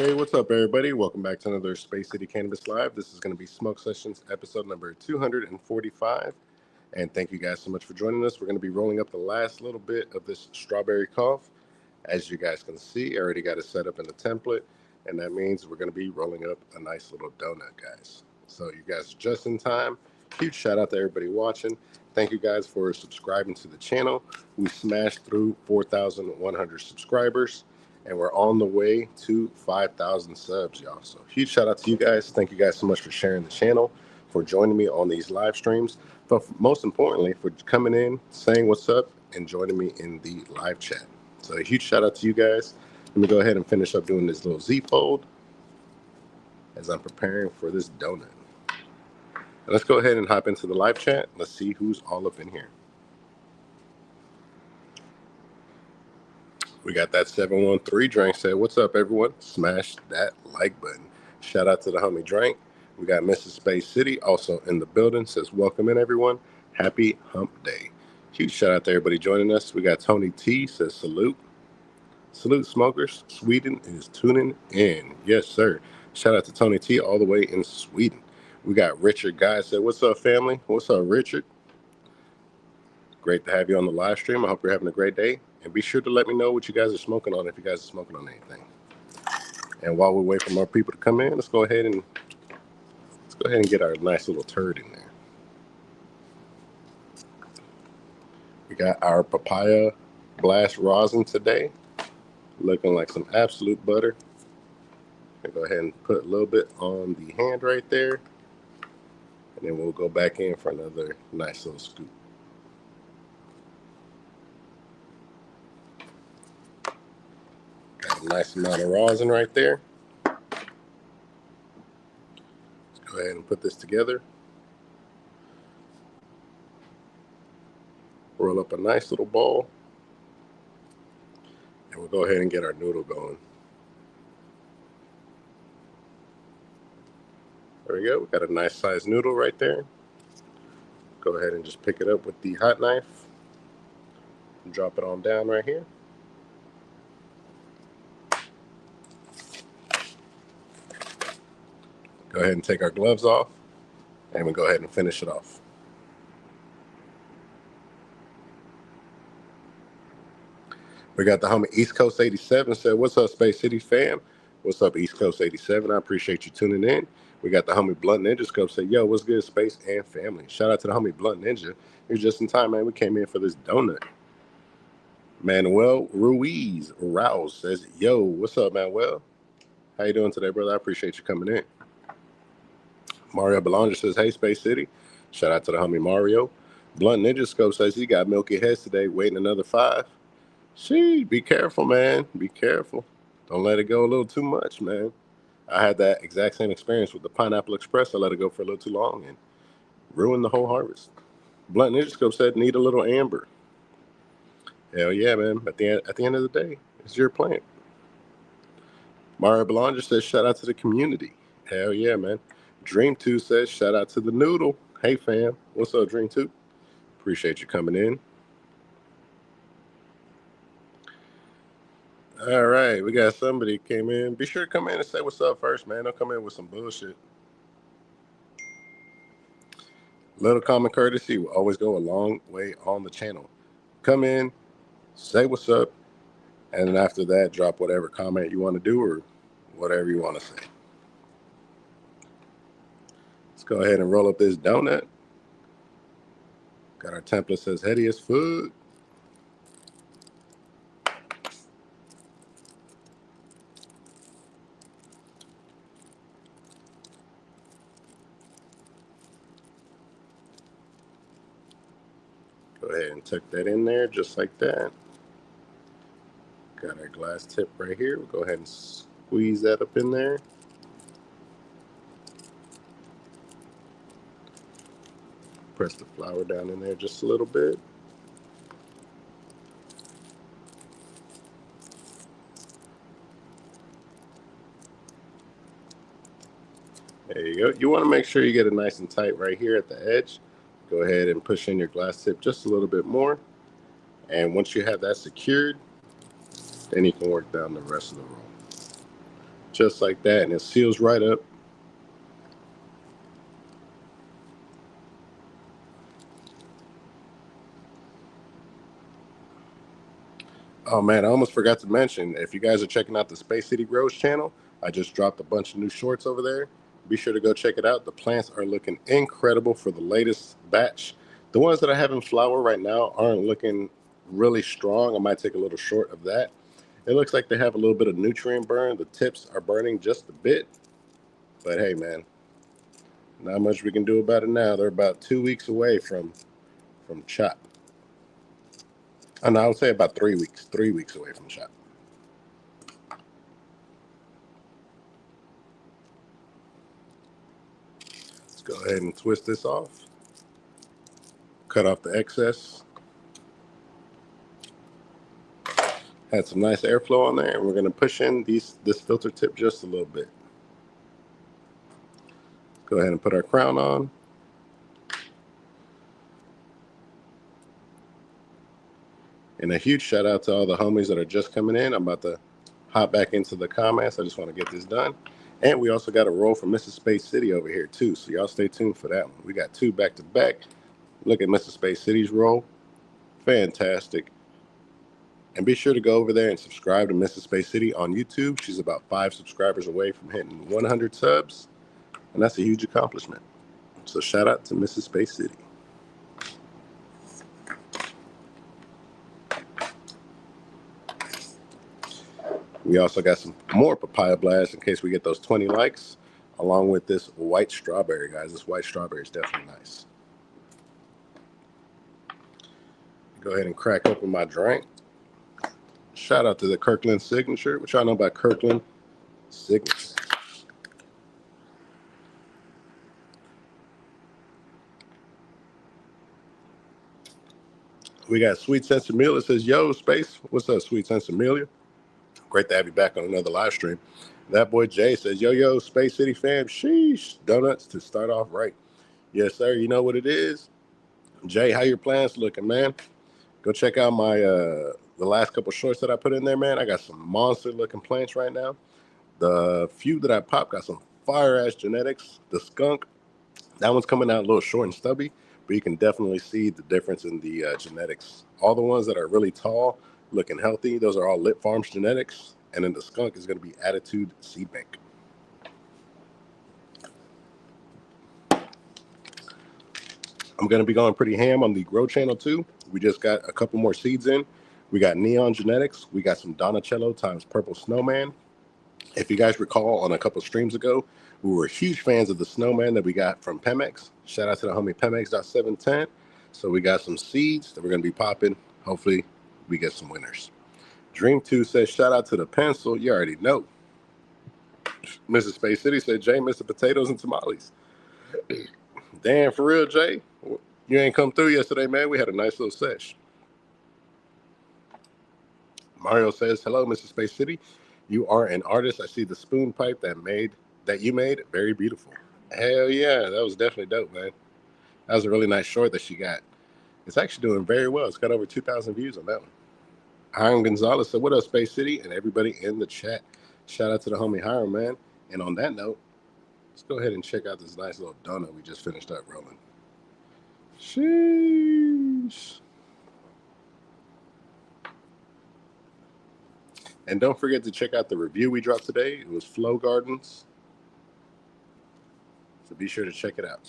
Hey, what's up, everybody? Welcome back to another Space City Cannabis Live. This is going to be Smoke Sessions, episode number 245. And thank you guys so much for joining us. We're going to be rolling up the last little bit of this strawberry cough. As you guys can see, I already got it set up in the template. And that means we're going to be rolling up a nice little donut, guys. So you guys are just in time. Huge shout out to everybody watching. Thank you guys for subscribing to the channel. We smashed through 4,100 subscribers. And we're on the way to 5,000 subs, y'all. So huge shout out to you guys. Thank you guys so much for sharing the channel, for joining me on these live streams, but most importantly, for coming in, saying what's up, and joining me in the live chat. So a huge shout out to you guys. Let me go ahead and finish up doing this little Z fold as I'm preparing for this donut. And let's go ahead and hop into the live chat. Let's see who's all up in here. We got that 713 Drank said, what's up, everyone? Smash that like button. Shout out to the homie Drank. We got Mrs. Space City also in the building. Says, welcome in, everyone. Happy hump day. Huge shout out to everybody joining us. We got Tony T. Says, salute. Salute, smokers. Sweden is tuning in. Yes, sir. Shout out to Tony T. all the way in Sweden. We got Richard Guy. Said, what's up, family? What's up, Richard? Great to have you on the live stream. I hope you're having a great day. And be sure to let me know what you guys are smoking on, if you guys are smoking on anything. And while we wait for more people to come in, let's go ahead and get our nice little turd in there. We got our papaya blast rosin today, looking like some absolute butter. I'll go ahead and put a little bit on the hand right there, and then we'll go back in for another nice little scoop. Got a nice amount of rosin right there. Let's go ahead and put this together. Roll up a nice little ball, and we'll go ahead and get our noodle going. There we go. We got a nice sized noodle right there. Go ahead and just pick it up with the hot knife and drop it on down right here. Go ahead and take our gloves off, and we'll go ahead and finish it off. We got the homie East Coast 87 said, what's up, Space City fam? What's up, East Coast 87? I appreciate you tuning in. We got the homie Blunt Ninja Scope said, yo, what's good, Space and family? Shout out to the homie Blunt Ninja. You're just in time, man. We came in for this donut. Manuel Ruiz Rouse says, yo, what's up, Manuel? How you doing today, brother? I appreciate you coming in. Mario Belanger says, hey, Space City. Shout out to the homie Mario. Blunt Ninja Scope says he got milky heads today, waiting another 5. Be careful, man. Be careful. Don't let it go a little too much, man. I had that exact same experience with the Pineapple Express. I let it go for a little too long and ruined the whole harvest. Blunt Ninja Scope said, need a little amber. Hell yeah, man. At the end of the day, it's your plant. Mario Belanger says, shout out to the community. Hell yeah, man. Dream 2 says, shout out to the noodle. Hey, fam. What's up, Dream 2? Appreciate you coming in. All right, we got somebody came in. Be sure to come in and say what's up first, man. Don't come in with some bullshit. Little common courtesy will always go a long way on the channel. Come in, say what's up, and then after that, drop whatever comment you want to do or whatever you want to say. Let's go ahead and roll up this donut. Got our template says headiest food. Go ahead and tuck that in there just like that. Got our glass tip right here. We'll go ahead and squeeze that up in there. Press the flour down in there just a little bit. There you go. You want to make sure you get it nice and tight right here at the edge. Go ahead and push in your glass tip just a little bit more. And once you have that secured, then you can work down the rest of the roll. just like that, and it seals right up. Oh man, I almost forgot to mention, if you guys are checking out the Space City Grows channel, I just dropped a bunch of new shorts over there. Be sure to go check it out. The plants are looking incredible for the latest batch. The ones that I have in flower right now aren't looking really strong. I might take a little short of that. It looks like they have a little bit of nutrient burn. The tips are burning just a bit, but hey man, not much we can do about it now. They're about 2 weeks away from chop. Oh, no, I would say about 3 weeks. 3 weeks away from chop. Let's go ahead and twist this off. Cut off the excess. Had some nice airflow on there, and we're going to push in this filter tip just a little bit. Go ahead and put our crown on. And a huge shout out to all the homies that are just coming in. I'm about to hop back into the comments. I just want to get this done. And we also got a roll from Mrs. Space City over here too, so y'all stay tuned for that one. We got 2 back to back. Look at Mrs. Space City's roll. Fantastic. And be sure to go over there and subscribe to Mrs. Space City on YouTube. She's about 5 subscribers away from hitting 100 subs, and that's a huge accomplishment. So shout out to Mrs. Space City. We also got some more papaya blasts in case we get those 20 likes, along with this white strawberry, guys. This white strawberry is definitely nice. Go ahead and crack open my drink. Shout out to the Kirkland Signature. What y'all know about Kirkland Signature? We got Sweet Sense Amelia. It says, yo, Space. What's up, Sweet Sense Amelia? Great to have you back on another live stream. That boy Jay says, yo, Space City fam. Sheesh. Donuts to start off right. Yes, sir. You know what it is. Jay, how your plans looking, man? Go check out my the last couple shorts that I put in there, man. I got some monster looking plants right now. The few that I popped got some fire ass genetics. The skunk, that one's coming out a little short and stubby, but you can definitely see the difference in the genetics. All the ones that are really tall, looking healthy, those are all Lit Farms genetics. And then the skunk is going to be Attitude Seed Bank. I'm going to be going pretty ham on the Grow channel too. We just got a couple more seeds in. We got Neon Genetics. We got some Donatello times Purple Snowman. If you guys recall, on a couple streams ago, we were huge fans of the snowman that we got from Pemex. Shout out to the homie Pemex.710. So we got some seeds that we're going to be popping. Hopefully, we get some winners. Dream2 says, shout out to the pencil. You already know. Mrs. Space City said, Jay, Mr. Potatoes and Tamales. Damn, for real, Jay? You ain't come through yesterday, man. We had a nice little sesh. Mario says, hello, Mr. Space City. You are an artist. I see the spoon pipe that you made. Very beautiful. Hell yeah, that was definitely dope, man. That was a really nice short that she got. It's actually doing very well. It's got over 2,000 views on that one. Hiram Gonzalez said, what up, Space City? And everybody in the chat. Shout out to the homie Hiram, man. And on that note, let's go ahead and check out this nice little donut we just finished up rolling. Sheesh. And don't forget to check out the review we dropped today. It was Flow Gardens. So be sure to check it out.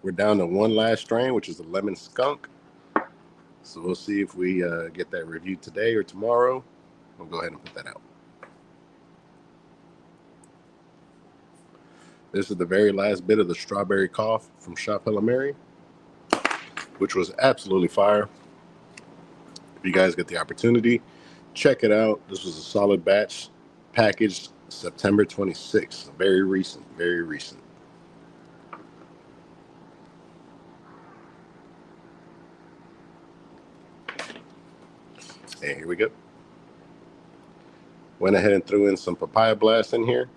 We're down to one last strain, which is the Lemon Skunk. So we'll see if we get that review today or tomorrow. We'll go ahead and put that out. This is the very last bit of the Strawberry Cough from Shop Hella Mary, which was absolutely fire. If you guys get the opportunity, check it out. This was a solid batch, packaged September 26th. Very recent, very recent. And here we go. Went ahead and threw in some papaya blast in here.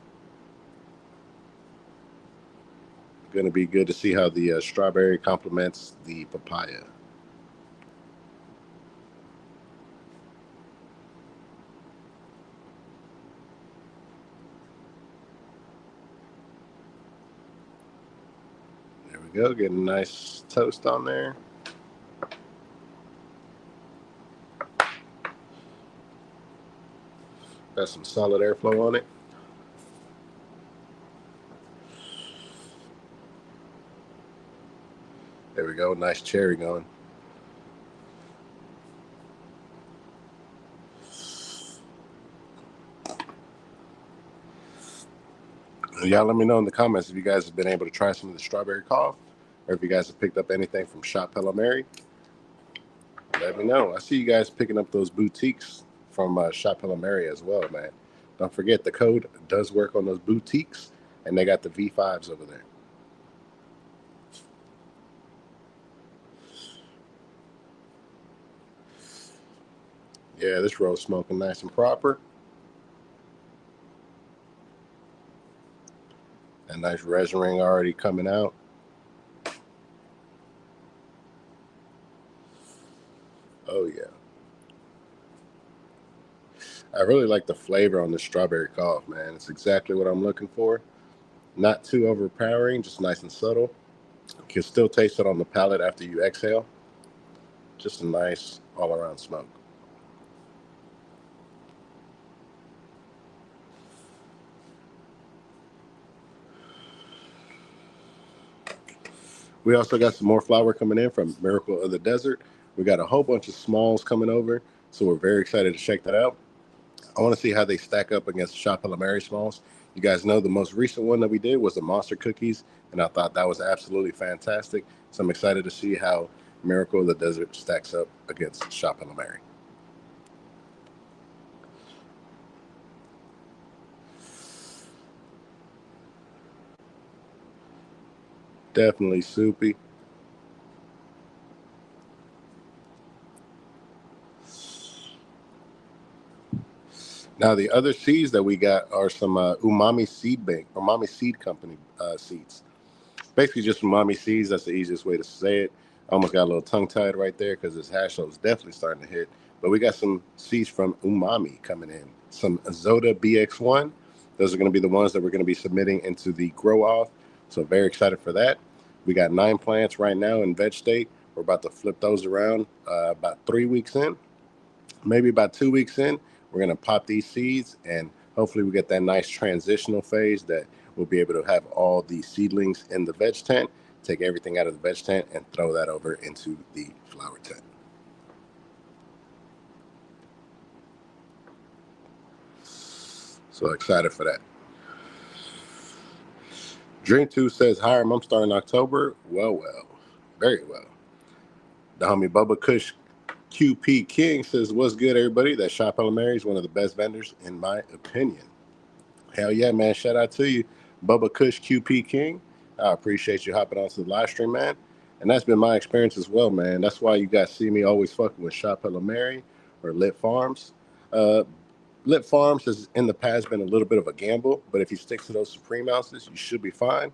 Going to be good to see how the strawberry complements the papaya. Go, get a nice toast on there. Got some solid airflow on it. There we go, nice cherry going. Y'all let me know in the comments if you guys have been able to try some of the strawberry cough, or if you guys have picked up anything from Shop Hello Mary. Let me know. I see you guys picking up those boutiques from Shop Hello Mary as well, man. Don't forget the code does work on those boutiques, and they got the V5s over there. Yeah, this roll's smoking nice and proper. A nice resin ring already coming out. Oh yeah. I really like the flavor on the strawberry cough, man. It's exactly what I'm looking for. Not too overpowering, just nice and subtle. You can still taste it on the palate after you exhale. Just a nice all-around smoke. We also got some more flower coming in from Miracle of the Desert. We got a whole bunch of smalls coming over, so we're very excited to check that out. I want to see how they stack up against Shop Hello Mary smalls. You guys know the most recent one that we did was the monster cookies, and I thought that was absolutely fantastic. So I'm excited to see how Miracle of the Desert stacks up against Shop Hello Mary. Definitely soupy. Now the other seeds that we got are some Umami Seed Bank, Umami Seed Company seeds. Basically just umami seeds. That's the easiest way to say it. I almost got a little tongue tied right there because this hash flow is definitely starting to hit. But we got some seeds from Umami coming in. Some Zoda BX1. Those are going to be the ones that we're going to be submitting into the grow off. So very excited for that. We got 9 plants right now in veg state. We're about to flip those around about 3 weeks in, maybe about 2 weeks in. We're going to pop these seeds, and hopefully we get that nice transitional phase that we'll be able to have all the seedlings in the veg tent, take everything out of the veg tent, and throw that over into the flower tent. So excited for that. Dream 2 says, Hiram, I'm starting October. Well, very well. The homie Bubba Kush QP King says, what's good, everybody? That Shop Hello Mary is one of the best vendors, in my opinion. Hell yeah, man. Shout out to you, Bubba Kush QP King. I appreciate you hopping onto the live stream, man. And that's been my experience as well, man. That's why you guys see me always fucking with Shop Hello Mary or Lit Farms. Lit Farms has in the past been a little bit of a gamble, but if you stick to those Supreme ounces, you should be fine.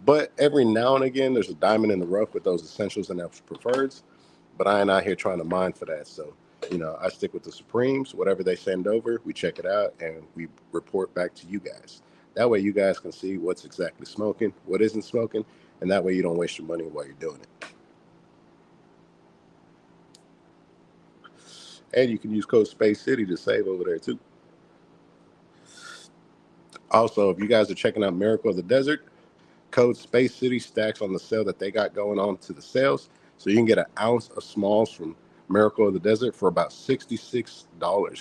But every now and again, there's a diamond in the rough with those essentials and those preferreds. But I ain't out here trying to mine for that. So, I stick with the Supremes. Whatever they send over, we check it out and we report back to you guys. That way, you guys can see what's exactly smoking, what isn't smoking, and that way you don't waste your money while you're doing it. And you can use code Space City to save over there too. Also, if you guys are checking out Miracle of the Desert, code Space City stacks on the sale that they got going on to the sales. So you can get an ounce of smalls from Miracle of the Desert for about $66,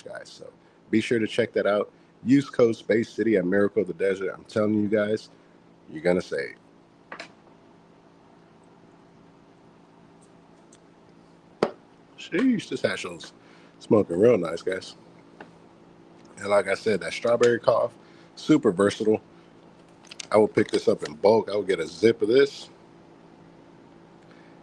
guys. So be sure to check that out. Use code Space City at Miracle of the Desert. I'm telling you guys, you're going to save. Sheesh, this hash is smoking real nice, guys. And like I said, that strawberry cough, super versatile. I will pick this up in bulk. I will get a zip of this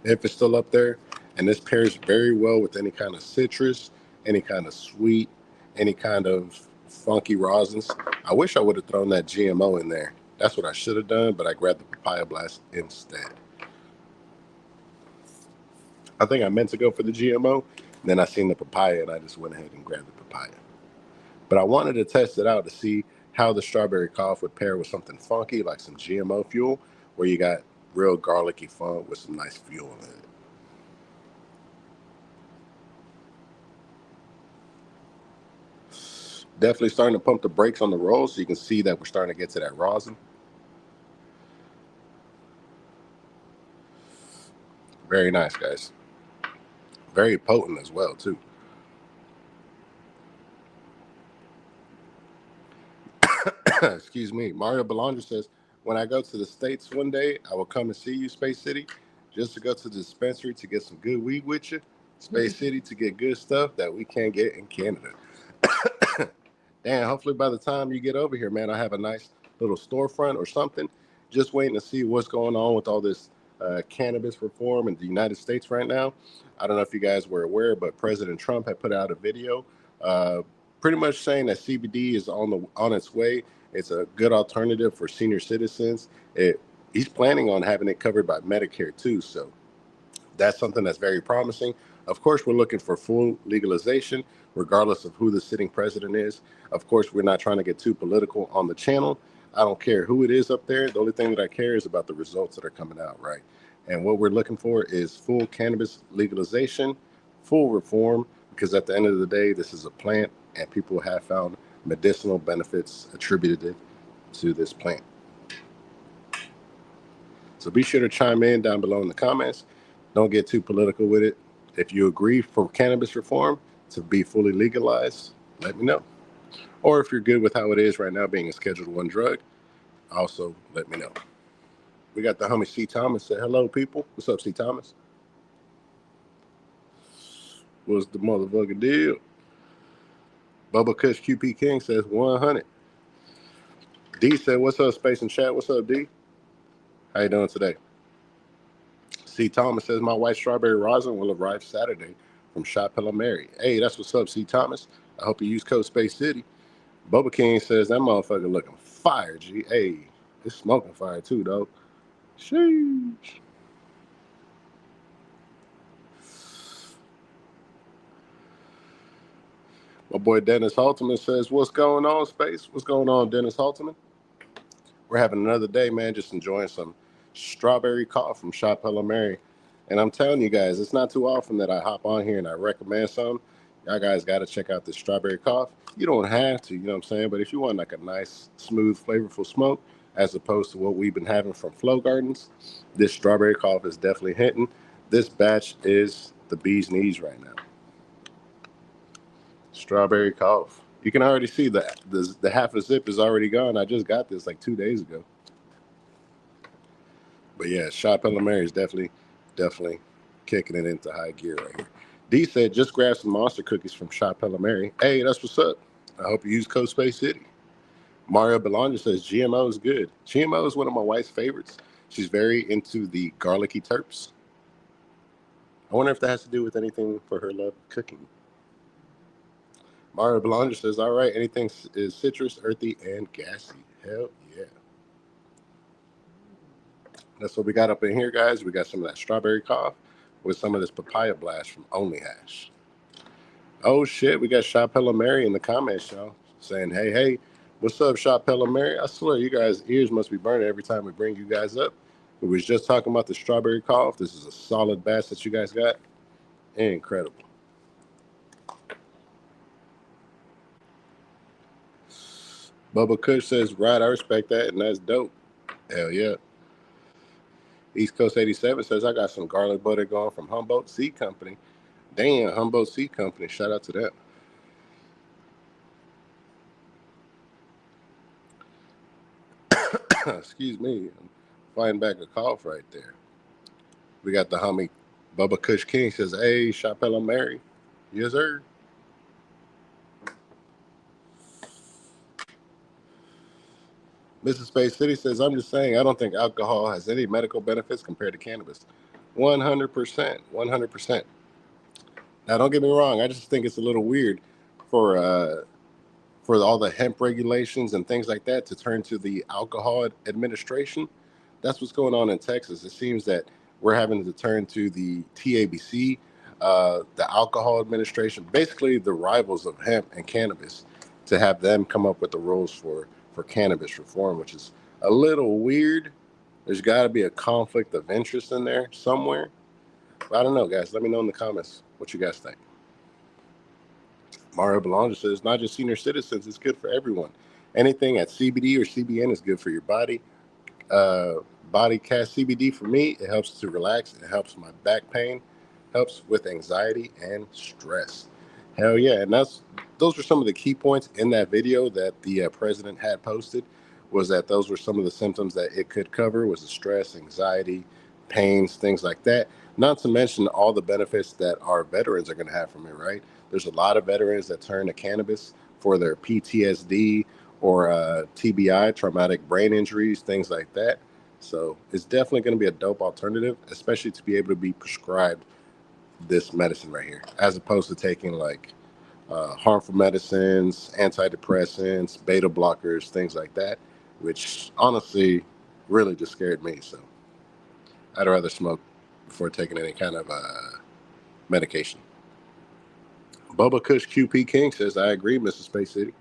if it's still up there. And this pairs very well with any kind of citrus, any kind of sweet, any kind of funky rosins. I wish I would have thrown that GMO in there. That's what I should have done, but I grabbed the papaya blast instead. I think I meant to go for the GMO. Then I seen the papaya and I just went ahead and grabbed the papaya. But I wanted to test it out to see how the strawberry cough would pair with something funky like some GMO fuel, where you got real garlicky fun with some nice fuel in it. Definitely starting to pump the brakes on the roll, so you can see that we're starting to get to that rosin. Very nice, guys. Very potent as well, too. Excuse me. Mario Belanger says, when I go to the States one day, I will come and see you, Space City, just to go to the dispensary to get some good weed with you. Space City to get good stuff that we can't get in Canada. And hopefully by the time you get over here, man, I have a nice little storefront or something. Just waiting to see what's going on with all this cannabis reform in the United States right now. I don't know if you guys were aware, but President Trump had put out a video uh, pretty much saying that CBD is on its way. It's a good alternative for senior citizens. He's planning on having it covered by Medicare too. So that's something that's very promising. Of course, we're looking for full legalization, regardless of who the sitting president is. Of course, we're not trying to get too political on the channel. I don't care who it is up there. The only thing that I care is about the results that are coming out, right? And what we're looking for is full cannabis legalization, full reform, because at the end of the day, this is a plant, and people have found medicinal benefits attributed to this plant. So be sure to chime in down below in the comments. Don't get too political with it. If you agree for cannabis reform to be fully legalized, let me know. Or if you're good with how it is right now, being a Schedule I drug, also let me know. We got the homie C. Thomas. Say hello, people. What's up, C. Thomas? What's the motherfucking deal? Bubba Kush QP King says 100. D said, what's up, Space and Chat? What's up, D? How you doing today? C. Thomas says, my white strawberry rosin will arrive Saturday from Shop Hello Mary. Hey, that's what's up, C. Thomas. I hope you use code Space City. Bubba King says, that motherfucker looking fire, G. Hey, it's smoking fire too, though. Sheesh. My boy Dennis Halterman says, what's going on, Space? What's going on, Dennis Halterman? We're having another day, man, just enjoying some strawberry cough from Shop Hello Mary. And I'm telling you guys, it's not too often that I hop on here and I recommend some. Y'all guys got to check out this strawberry cough. You don't have to, you know what I'm saying? But if you want like a nice, smooth, flavorful smoke, as opposed to what we've been having from Flow Gardens, this strawberry cough is definitely hitting. This batch is the bee's knees right now. Strawberry cough. You can already see the half a zip is already gone. I just got this like 2 days ago. But yeah, Shop Hello Mary is definitely kicking it into high gear right here. D said, just grab some monster cookies from Shop Hello Mary. Hey, that's what's up. I hope you use code Space City. Mario Belanger says, GMO is good. GMO is one of my wife's favorites. She's very into the garlicky terps. I wonder if that has to do with anything for her love of cooking. Mario Belanger says, all right, anything is citrus, earthy, and gassy. Hell yeah. That's what we got up in here, guys. We got some of that strawberry cough with some of this papaya blast from Only Hash. Oh, shit. We got Shop Hello Mary in the comments, y'all, saying, hey, what's up, Shop Hello Mary? I swear, you guys' ears must be burning every time we bring you guys up. We was just talking about the strawberry cough. This is a solid batch that you guys got. Incredible. Bubba Kush says, right, I respect that, and that's dope. Hell yeah. East Coast 87 says, I got some garlic butter going from Humboldt Seed Company. Damn, Humboldt Seed Company. Shout out to them. Excuse me. I'm fighting back a cough right there. We got the homie Bubba Kush King says, hey, Shop Hello Mary. Yes, sir. Mrs. Space City says, I'm just saying, I don't think alcohol has any medical benefits compared to cannabis. 100%. 100%. Now, don't get me wrong. I just think it's a little weird for all the hemp regulations and things like that to turn to the alcohol administration. That's what's going on in Texas. It seems that we're having to turn to the TABC, the alcohol administration, basically the rivals of hemp and cannabis, to have them come up with the rules for cannabis reform, which is a little weird. There's got to be a conflict of interest in there somewhere. But I don't know, guys. Let me know in the comments what you guys think. Mario Belanger says, not just senior citizens, it's good for everyone. Anything at CBD or CBN is good for your body. Uh, Body Cast CBD for me, it helps to relax. It helps my back pain, helps with anxiety and stress. Hell yeah. And those were some of the key points in that video that the president had posted, was that those were some of the symptoms that it could cover, was the stress, anxiety, pains, things like that. Not to mention all the benefits that our veterans are going to have from it, right? There's a lot of veterans that turn to cannabis for their PTSD or TBI, traumatic brain injuries, things like that. So it's definitely going to be a dope alternative, especially to be able to be prescribed this medicine right here, as opposed to taking like harmful medicines, antidepressants, beta blockers, things like that, which honestly really just scared me. So I'd rather smoke before taking any kind of medication. Bubba Kush QP King says, I agree, Mrs. Space City.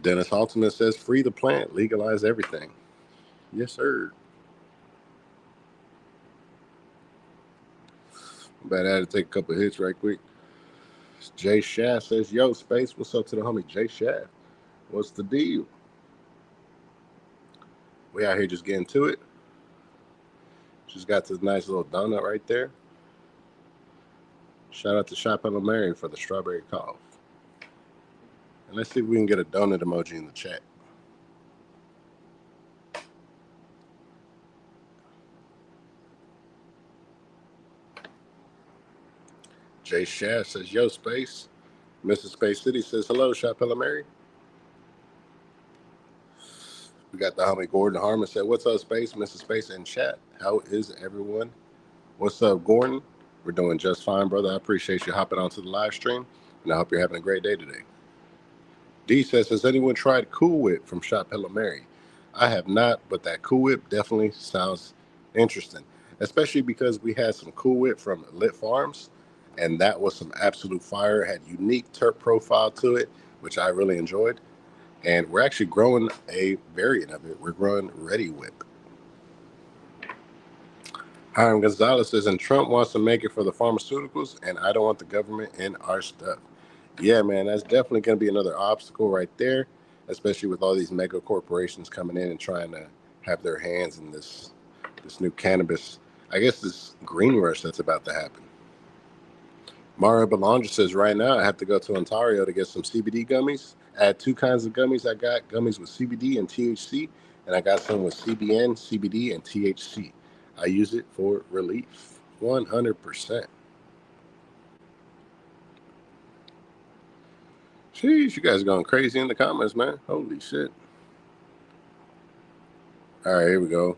Dennis Haltman says, free the plant, legalize everything. Yes, sir. But I had to take a couple of hits right quick. Jay Shaft says, yo, Space, what's up to the homie Jay Shaft? What's the deal? We out here just getting to it. Just got this nice little donut right there. Shout out to Shop Mary for the strawberry cough. And let's see if we can get a donut emoji in the chat. Jay Shaft says, yo, Space. Mrs. Space City says, hello, Shop Mary. We got the homie Gordon Harmon said, what's up, Space? Mrs. Space in chat. How is everyone? What's up, Gordon? We're doing just fine, brother. I appreciate you hopping onto the live stream, and I hope you're having a great day today. D says, has anyone tried Cool Whip from Shop Hello Mary? I have not, but that Cool Whip definitely sounds interesting, especially because we had some Cool Whip from Lit Farms, and that was some absolute fire. It had unique terp profile to it, which I really enjoyed. And we're actually growing a variant of it. We're growing Ready Whip. Hiram Gonzalez says, and Trump wants to make it for the pharmaceuticals, and I don't want the government in our stuff. Yeah, man, that's definitely going to be another obstacle right there, especially with all these mega corporations coming in and trying to have their hands in this new cannabis, I guess this green rush that's about to happen. Mario Belanger says, right now I have to go to Ontario to get some CBD gummies. I had two kinds of gummies. I got gummies with CBD and THC, and I got some with CBN, CBD, and THC. I use it for relief, 100%. Jeez, you guys are going crazy in the comments, man. Holy shit. All right, here we go.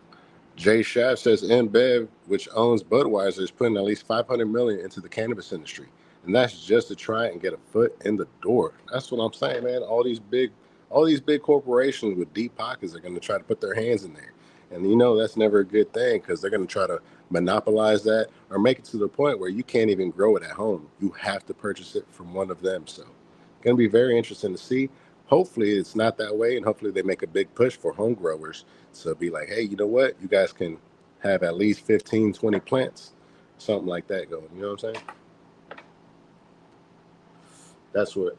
Jay Shaft says, InBev, which owns Budweiser, is putting at least $500 million into the cannabis industry. And that's just to try and get a foot in the door. That's what I'm saying, man. All these big corporations with deep pockets are going to try to put their hands in there. And you know that's never a good thing, because they're going to try to monopolize that or make it to the point where you can't even grow it at home. You have to purchase it from one of them. So it's going to be very interesting to see. Hopefully it's not that way, and hopefully they make a big push for home growers. So be like, hey, you know what? You guys can have at least 15, 20 plants, something like that going. You know what I'm saying?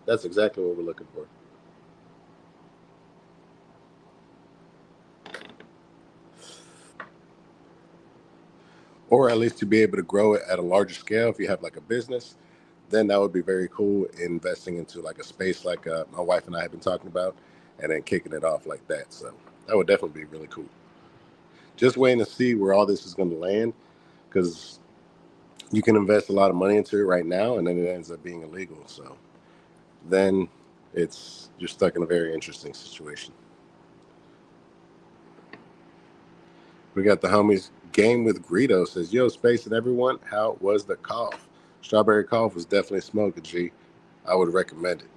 That's exactly what we're looking for. Or at least to be able to grow it at a larger scale. If you have like a business, then that would be very cool, investing into like a space like my wife and I have been talking about, and then kicking it off like that. So that would definitely be really cool. Just waiting to see where all this is going to land, because you can invest a lot of money into it right now, and then it ends up being illegal. So then you're stuck in a very interesting situation. We got the homies Game with Greedo says, yo, Space and everyone, how was the cough? Strawberry cough was definitely smoking, G. I would recommend it.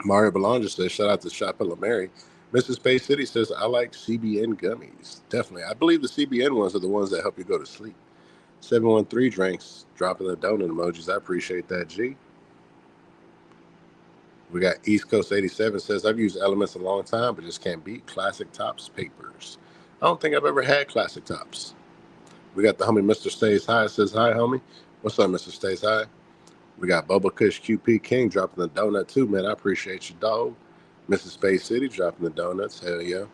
Mario Belanger says, shout out to Shop Mary. Mrs. Space City says, I like CBN gummies. Definitely. I believe the CBN ones are the ones that help you go to sleep. 713 drinks, dropping the donut emojis. I appreciate that, G. We got East Coast 87 says, I've used Elements a long time, but just can't beat Classic Tops Papers. I don't think I've ever had classic tops. We got the homie Mr. Stays High says hi, homie. What's up, Mr. Stays High? We got Bubba Kush QP King dropping the donut too, man. I appreciate you, dog. Mrs. Space City dropping the donuts. Hell yeah.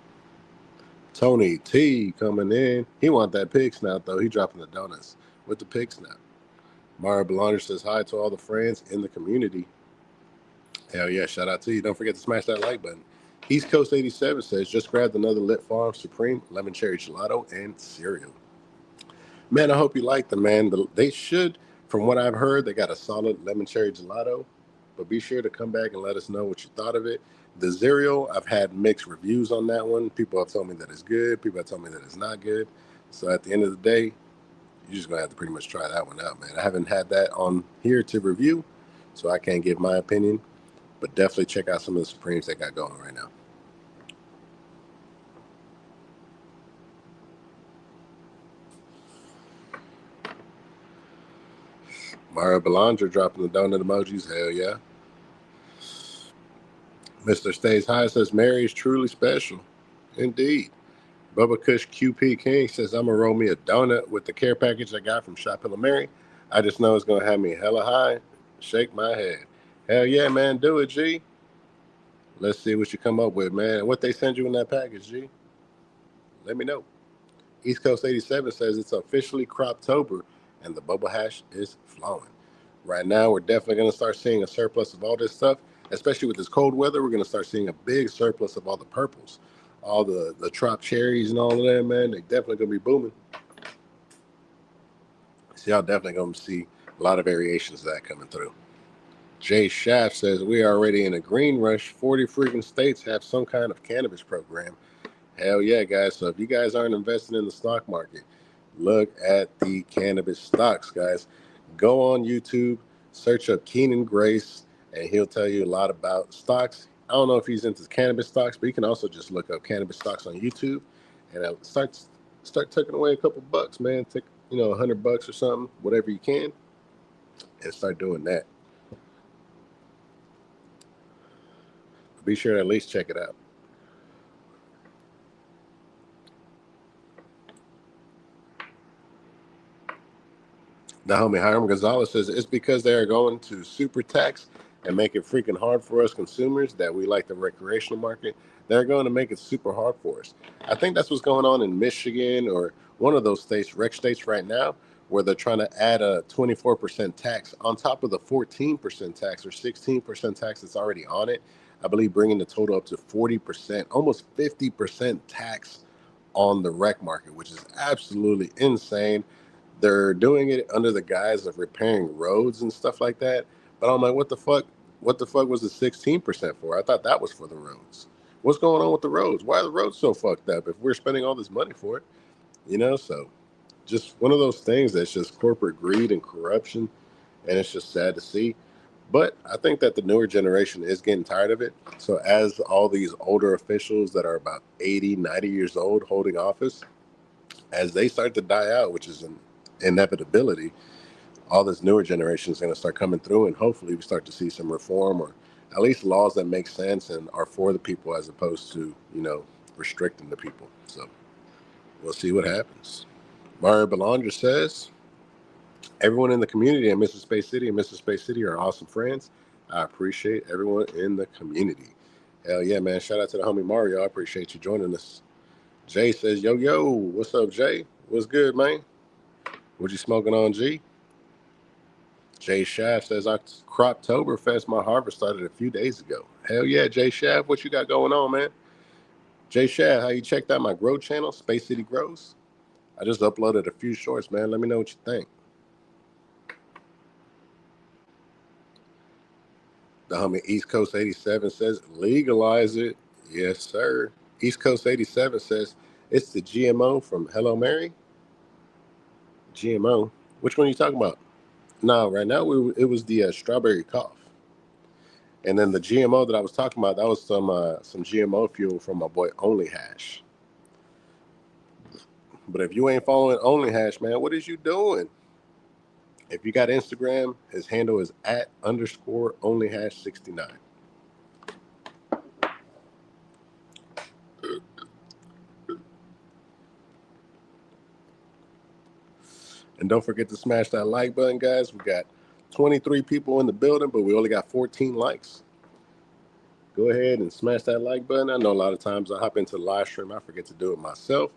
Tony T coming in. He want that pig snout though. He dropping the donuts with the pig snout. Mara Belanger says hi to all the friends in the community. Hell yeah, shout out to you. Don't forget to smash that like button. East Coast 87 says just grabbed another Lit Farm Supreme lemon cherry gelato and cereal. Man, I hope you like them, man. They should, from what I've heard, they got a solid lemon cherry gelato. But be sure to come back and let us know what you thought of it. The cereal, I've had mixed reviews on that one. People have told me that it's good. People have told me that it's not good. So at the end of the day, you're just gonna have to pretty much try that one out, man. I haven't had that on here to review, so I can't give my opinion. But definitely check out some of the Supremes they got going right now. Mario Belanger dropping the donut emojis. Hell yeah. Mr. Stays High says Mary is truly special. Indeed. Bubba Kush QP King says I'm gonna roll me a donut with the care package I got from Shop Pillow Mary. I just know it's gonna have me hella high. Shake my head. Hell yeah, man, do it, G. Let's see what you come up with, man. What they send you in that package, G. Let me know. East Coast 87 says it's officially Croptober and the bubble hash is flowing. Right now, we're definitely going to start seeing a surplus of all this stuff, especially with this cold weather. We're going to start seeing a big surplus of all the purples, all the trop cherries and all of that, man. They definitely going to be booming. So y'all definitely going to see a lot of variations of that coming through. Jay Shaft says we are already in a green rush. 40 freaking states have some kind of cannabis program. Hell yeah, guys. So if you guys aren't investing in the stock market, look at the cannabis stocks, guys. Go on YouTube, search up Keenan Grace, and he'll tell you a lot about stocks. I don't know if he's into cannabis stocks, but you can also just look up cannabis stocks on YouTube and start taking away a couple bucks, man. Take $100 or something, whatever you can, and start doing that. Be sure to at least check it out. The homie Hiram Gonzalez says it's because they are going to super tax and make it freaking hard for us consumers that we like the recreational market. They're going to make it super hard for us. I think that's what's going on in Michigan or one of those states, rec states right now, where they're trying to add a 24% tax on top of the 14% tax or 16% tax that's already on it. I believe bringing the total up to 40%, almost 50% tax on the rec market, which is absolutely insane. They're doing it under the guise of repairing roads and stuff like that. But I'm like, what the fuck? What the fuck was the 16% for? I thought that was for the roads. What's going on with the roads? Why are the roads so fucked up if we're spending all this money for it? So just one of those things that's just corporate greed and corruption. And it's just sad to see. But I think that the newer generation is getting tired of it. So as all these older officials that are about 80, 90 years old holding office, as they start to die out, which is an inevitability, all this newer generation is going to start coming through, and hopefully we start to see some reform or at least laws that make sense and are for the people as opposed to restricting the people. So we'll see what happens. Mario Belanger says everyone in the community in Mrs. Space City and Mrs. Space City are awesome friends. I appreciate everyone in the community. Hell yeah, man. Shout out to the homie Mario. I appreciate you joining us. Jay says, yo, what's up, Jay? What's good, man? What you smoking on, G? Jay Shaft says, Croptoberfest, my harvest started a few days ago. Hell yeah, Jay Shaft, what you got going on, man? Jay Shaft, how you checked out my grow channel, Space City Grows? I just uploaded a few shorts, man. Let me know what you think. The homie East Coast 87 says, legalize it. Yes, sir. East Coast 87 says, it's the GMO from Hello Mary. GMO? Which one are you talking about? No, right now it was the strawberry cough. And then the GMO that I was talking about, that was some GMO fuel from my boy Only Hash. But if you ain't following Only Hash, man, what is you doing? If you got Instagram, his handle is @_onlyhash69. And don't forget to smash that like button, guys. We got 23 people in the building, but we only got 14 likes. Go ahead and smash that like button. I know a lot of times I hop into the live stream, I forget to do it myself.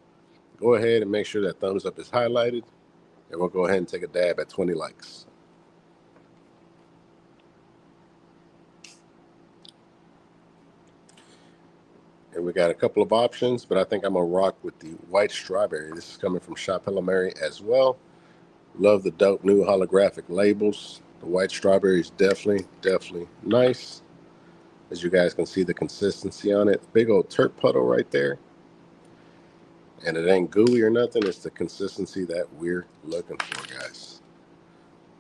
Go ahead and make sure that thumbs up is highlighted, and we'll go ahead and take a dab at 20 likes. And we got a couple of options, but I think I'm going to rock with the white strawberry. This is coming from Shop Hello Mary as well. Love the dope new holographic labels. The white strawberry is definitely nice. As you guys can see the consistency on it. Big old turp puddle right there. And it ain't gooey or nothing. It's the consistency that we're looking for, guys.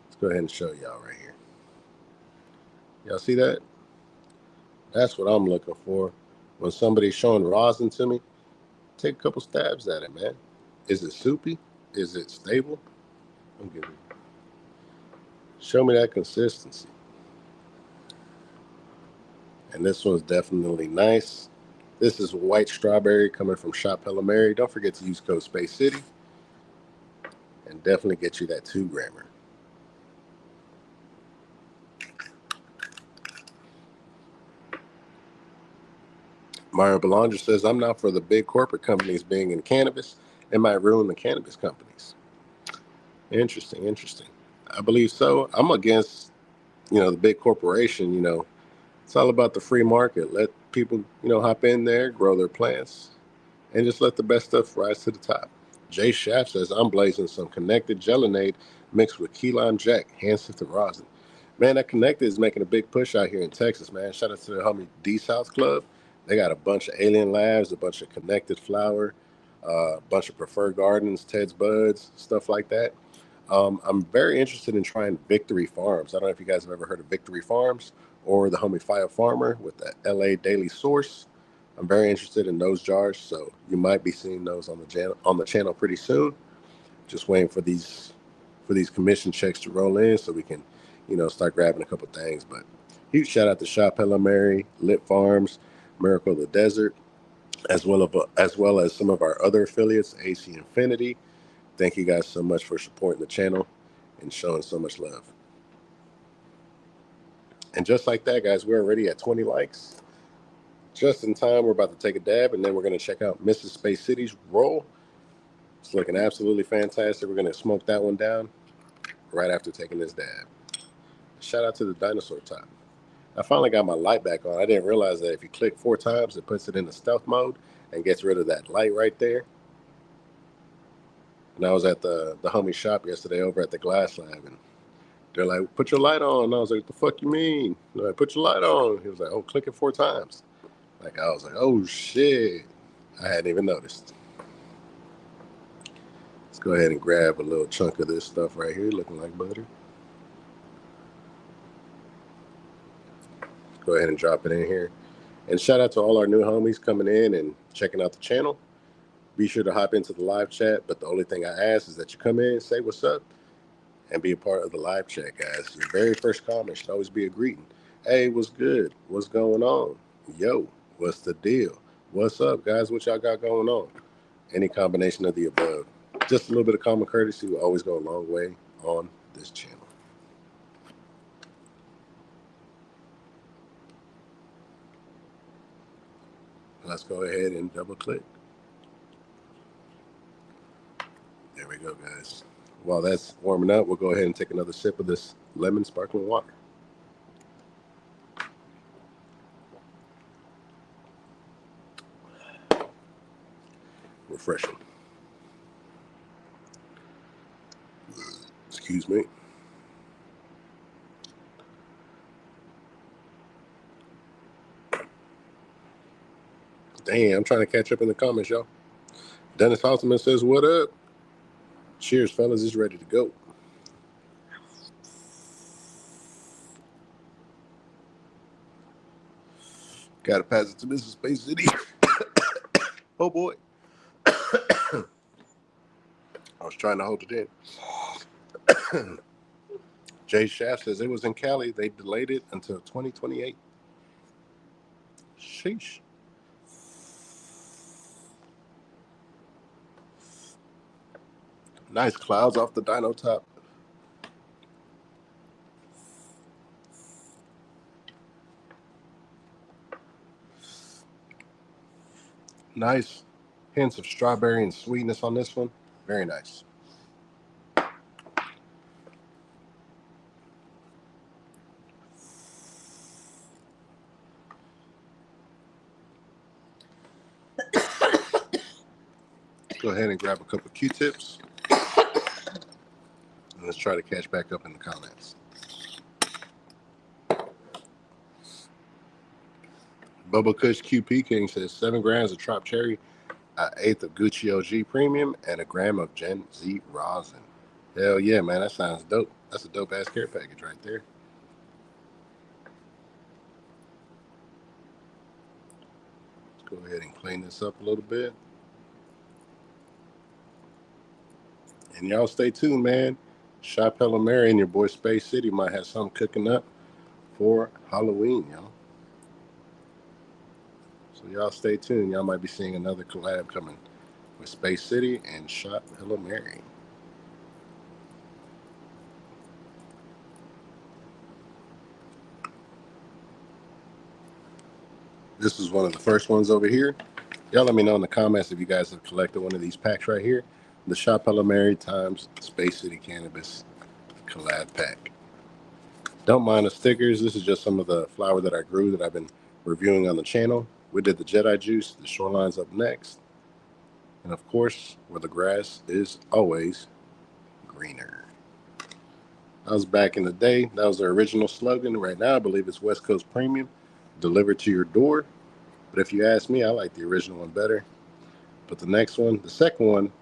Let's go ahead and show y'all right here. Y'all see that? That's what I'm looking for. When somebody's showing rosin to me, take a couple stabs at it, man. Is it soupy? Is it stable? I'm giving you. Show me that consistency. And this one's definitely nice. This is white strawberry coming from Shop Hello Mary. Don't forget to use code Space City. And definitely get you that 2-grammer. Mario Belanger says, I'm not for the big corporate companies being in cannabis. It might ruin the cannabis companies. Interesting. I believe so. I'm against, the big corporation. It's all about the free market. Let people, hop in there, grow their plants, and just let the best stuff rise to the top. Jay Shaft says, I'm blazing some connected gelinade mixed with key lime jack, hand sifted rosin. Man, that connected is making a big push out here in Texas, man. Shout out to the homie D South Club. They got a bunch of Alien Labs, a bunch of connected flower, a bunch of preferred gardens, Ted's Buds, stuff like that. I'm very interested in trying Victory Farms. I don't know if you guys have ever heard of Victory Farms or the homie Fire Farmer with the LA Daily Source. I'm very interested in those jars, so you might be seeing those on the channel pretty soon. Just waiting for these commission checks to roll in so we can, start grabbing a couple things. But huge shout out to Shop Hello Mary, Lit Farms, Miracle of the Desert, as well as some of our other affiliates, AC Infinity. Thank you guys so much for supporting the channel and showing so much love. And just like that, guys, we're already at 20 likes. Just in time, we're about to take a dab, and then we're going to check out Mrs. Space City's roll. It's looking absolutely fantastic. We're going to smoke that one down right after taking this dab. Shout out to the dinosaur top. I finally got my light back on. I didn't realize that if you click 4 times, it puts it in the stealth mode and gets rid of that light right there. And I was at the homie shop yesterday over at the Glass Lab, and they're like, put your light on. And I was like, what the fuck you mean? They're like, put your light on. He was like, oh, click it 4 times. Like, I was like, oh, shit. I hadn't even noticed. Let's go ahead and grab a little chunk of this stuff right here, looking like butter. Go ahead and drop it in here. And shout out to all our new homies coming in and checking out the channel. Be sure to hop into the live chat, but the only thing I ask is that you come in, say what's up, and be a part of the live chat, guys. Your very first comment should always be a greeting. Hey, what's good? What's going on? Yo, what's the deal? What's up, guys? What y'all got going on? Any combination of the above. Just a little bit of common courtesy will always go a long way on this channel. Let's go ahead and double click. There we go, guys. While that's warming up, we'll go ahead and take another sip of this lemon sparkling water. Refreshing. Excuse me. Damn, I'm trying to catch up in the comments, y'all. Dennis Halterman says, what up? Cheers, fellas. It's ready to go. Got to pass it to Mrs. Space City. Oh, boy. I was trying to hold it in. Jay Shaft says it was in Cali. They delayed it until 2028. Sheesh. Nice clouds off the dyno top. Nice hints of strawberry and sweetness on this one. Very nice. Go ahead and grab a couple of Q-tips. And let's try to catch back up in the comments. Bubba Kush QP King says 7 grams of Trop Cherry, an eighth of Gucci OG Premium, and a gram of Gen Z rosin. Hell yeah, man. That sounds dope. That's a dope ass care package right there. Let's go ahead and clean this up a little bit. And y'all stay tuned, man. Shop Hello Mary and your boy Space City might have something cooking up for Halloween, y'all. So y'all stay tuned. Y'all might be seeing another collab coming with Space City and Shop Hello Mary. This is one of the first ones over here. Y'all let me know in the comments if you guys have collected one of these packs right here. The Shop Hello Mary times Space City Cannabis collab pack. Don't mind the stickers. This is just some of the flower that I grew that I've been reviewing on the channel. We did the Jedi Juice. The Shoreline's up next. And of course, where the grass is always greener. That was back in the day. That was their original slogan. Right now, I believe it's West Coast Premium, delivered to your door. But if you ask me, I like the original one better. But the next one, the second one,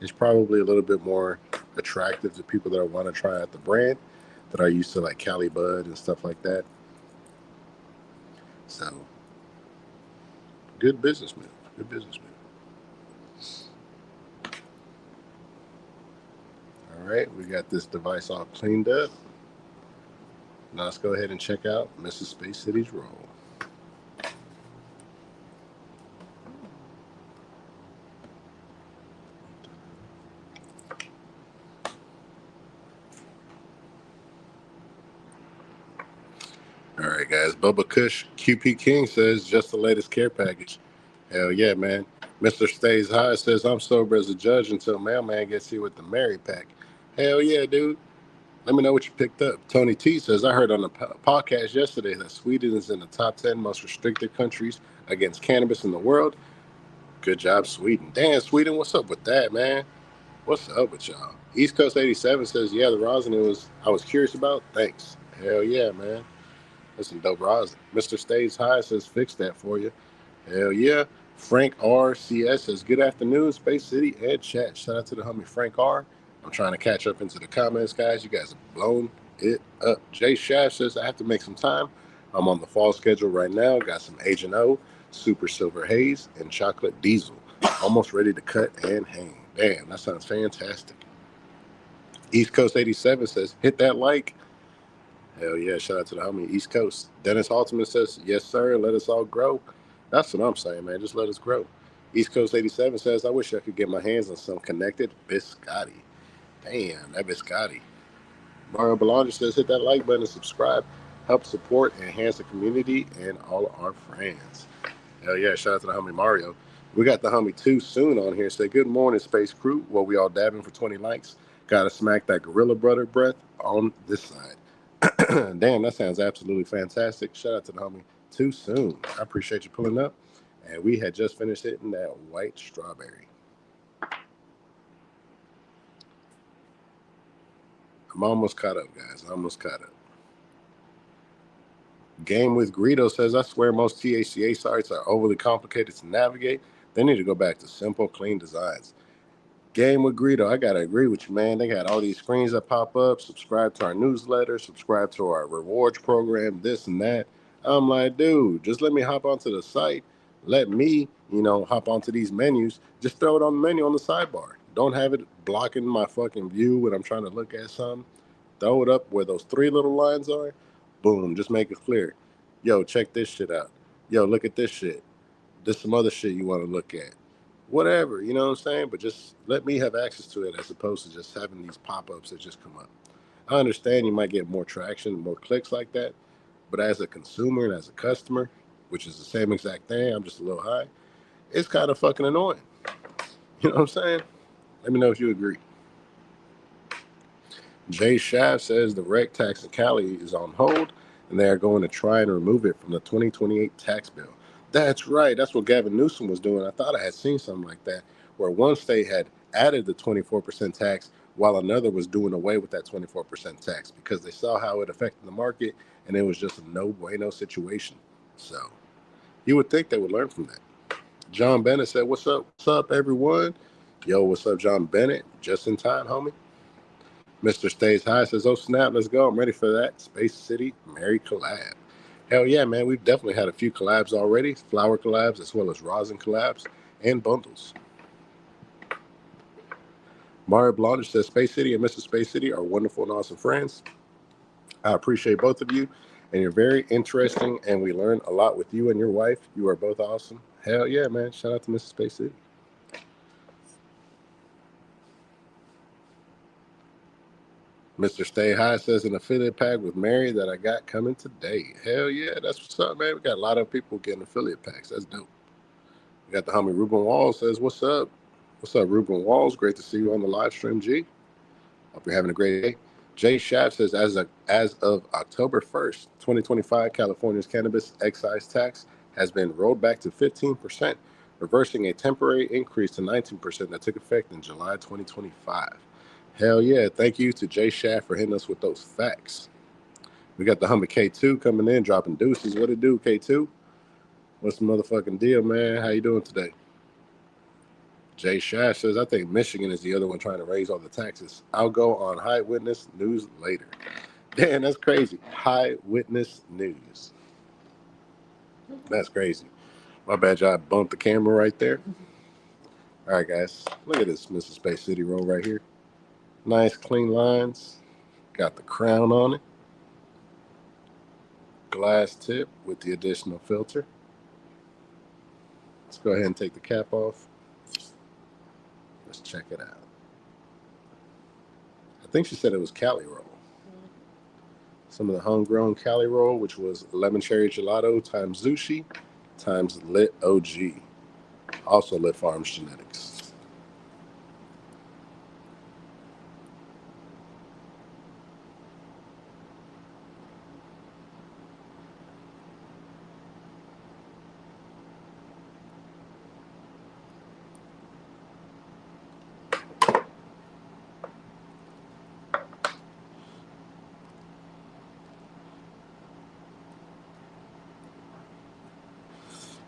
is probably a little bit more attractive to people that want to try out the brand, that are used to like Cali Bud and stuff like that. So, good business move. Good business move. All right, we got this device all cleaned up. Now let's go ahead and check out Mrs. Space City's roll. All right, guys. Bubba Kush QP King says just the latest care package. Hell yeah, man. Mr. Stays High says I'm sober as a judge until Mailman gets here with the Mary pack. Hell yeah, dude. Let me know what you picked up. Tony T says I heard on the podcast yesterday that Sweden is in the top 10 most restricted countries against cannabis in the world. Good job, Sweden. Damn, Sweden, what's up with that, man? What's up with y'all? East Coast 87 says, yeah, the rosin I was curious about. Thanks. Hell yeah, man. That's some dope rosin. Mr. Stays High says, fix that for you. Hell yeah. Frank RCS says, good afternoon, Space City and chat. Shout out to the homie Frank R. I'm trying to catch up into the comments, guys. You guys have blown it up. Jay Shaft says, I have to make some time. I'm on the fall schedule right now. Got some Agent O, Super Silver Haze, and Chocolate Diesel. Almost ready to cut and hang. Damn, that sounds fantastic. East Coast 87 says, hit that like. Hell yeah, shout out to the homie East Coast. Dennis Haltman says, yes, sir, let us all grow. That's what I'm saying, man. Just let us grow. East Coast 87 says, I wish I could get my hands on some connected biscotti. Damn, that biscotti. Mario Belanger says, hit that like button and subscribe. Help support and enhance the community and all our friends. Hell yeah, shout out to the homie Mario. We got the homie Too Soon on here. Say, good morning, Space Crew. Well, we all dabbing for 20 likes. Gotta smack that Gorilla Brother breath on this side. Damn, that sounds absolutely fantastic. Shout out to the homie Too Soon. I appreciate you pulling up. And we had just finished hitting that white strawberry. I'm almost caught up, guys. Almost caught up. Game with Greedo says, I swear most THCA sites are overly complicated to navigate. They need to go back to simple, clean designs. Game with Greedo, I gotta agree with you, man. They got all these screens that pop up. Subscribe to our newsletter, subscribe to our rewards program, this and that. I'm like, dude, just let me hop onto the site. Let me, hop onto these menus. Just throw it on the menu on the sidebar. Don't have it blocking my fucking view when I'm trying to look at something. Throw it up where those 3 little lines are. Boom, just make it clear. Yo, check this shit out. Yo, look at this shit. There's some other shit you want to look at. whatever, you know what I'm saying? But just let me have access to it as opposed to just having these pop-ups that just come up. I understand you might get more traction, more clicks like that, but as a consumer and as a customer, which is the same exact thing, I'm just a little high, it's kind of fucking annoying. You know what I'm saying? Let me know if you agree. Jay Shaft says the rec tax in Cali is on hold and they are going to try and remove it from the 2028 tax bill. That's right. That's what Gavin Newsom was doing. I thought I had seen something like that, where one state had added the 24% tax while another was doing away with that 24% tax because they saw how it affected the market and it was just a no bueno situation. So you would think they would learn from that. John Bennett said, what's up, everyone? Yo, what's up, John Bennett? Just in time, homie. Mr. Stays High says, oh, snap, let's go. I'm ready for that. Space City Mary collab. Hell yeah, man. We've definitely had a few collabs already, flower collabs as well as rosin collabs and bundles. Mario Blonder says, Space City and Mr. Space City are wonderful and awesome friends. I appreciate both of you, and you're very interesting, and we learn a lot with you and your wife. You are both awesome. Hell yeah, man. Shout out to Mr. Space City. Mr. Stay High says an affiliate pack with Mary that I got coming today. Hell yeah, that's what's up, man. We got a lot of people getting affiliate packs. That's dope. We got the homie Ruben Walls says, what's up? What's up, Ruben Walls? Great to see you on the live stream, G. Hope you're having a great day. Jay Shaft says, as of October 1st, 2025, California's cannabis excise tax has been rolled back to 15%, reversing a temporary increase to 19% that took effect in July 2025. Hell yeah. Thank you to Jay Shaft for hitting us with those facts. We got the homie K2 coming in, dropping deuces. What it do, K2? What's the motherfucking deal, man? How you doing today? Jay Shaft says, I think Michigan is the other one trying to raise all the taxes. I'll go on High Witness News later. Damn, that's crazy. High Witness News. That's crazy. My bad, y'all bumped the camera right there. All right, guys. Look at this Mr. Space City roll right here. Nice, clean lines. Got the crown on it. Glass tip with the additional filter. Let's go ahead and take the cap off. Let's check it out. I think she said it was Cali roll. Some of the homegrown Cali roll, which was lemon cherry gelato times Zushi times Lit OG. Also Lit Farms Genetics.